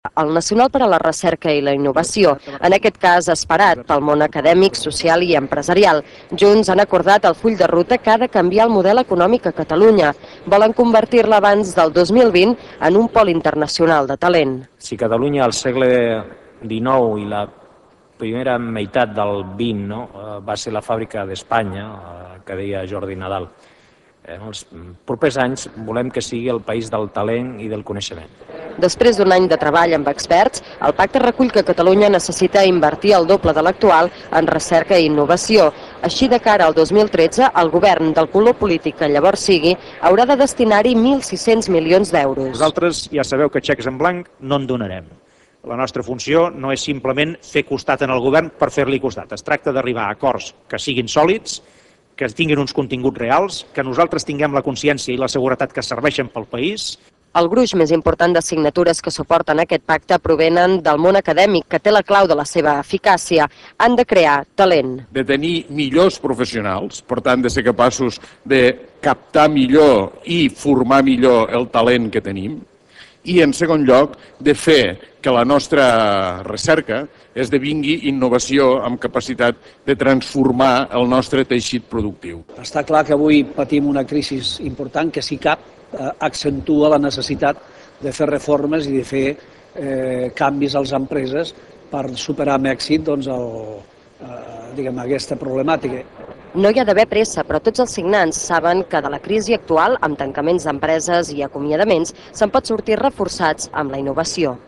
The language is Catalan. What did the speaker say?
El Nacional per a la Recerca i la Innovació, en aquest cas esperat pel món acadèmic, social i empresarial. Junts han acordat el full de ruta que ha de canviar el model econòmic a Catalunya. Volen convertir-la abans del 2020 en un pol internacional de talent. Si Catalunya al segle XIX i la primera meitat del XX va ser la fàbrica d'Espanya, que deia Jordi Nadal, en els propers anys volem que sigui el país del talent i del coneixement. Després d'un any de treball amb experts, el pacte recull que Catalunya necessita invertir el doble de l'actual en recerca i innovació. Així, de cara al 2013, el govern del color polític que llavors sigui haurà de destinar-hi 1.600 milions d'euros. Nosaltres ja sabeu que xecs en blanc no en donarem. La nostra funció no és simplement fer costat en el govern per fer-li costat. Es tracta d'arribar a acords que siguin sòlids, que tinguin uns continguts reals, que nosaltres tinguem la consciència i la seguretat que serveixen pel país. El gruix més important de signatures que suporten aquest pacte provenen del món acadèmic, que té la clau de la seva eficàcia. Han de crear talent. De tenir millors professionals, per tant, de ser capaços de captar millor i formar millor el talent que tenim. I, en segon lloc, de fer que la nostra recerca esdevingui innovació amb capacitat de transformar el nostre teixit productiu. Està clar que avui patim una crisi important que, si cap, accentua la necessitat de fer reformes i de fer canvis a les empreses per superar amb èxit aquesta problemàtica. No hi ha d'haver pressa, però tots els signants saben que de la crisi actual, amb tancaments d'empreses i acomiadaments, se'n pot sortir reforçats amb la innovació.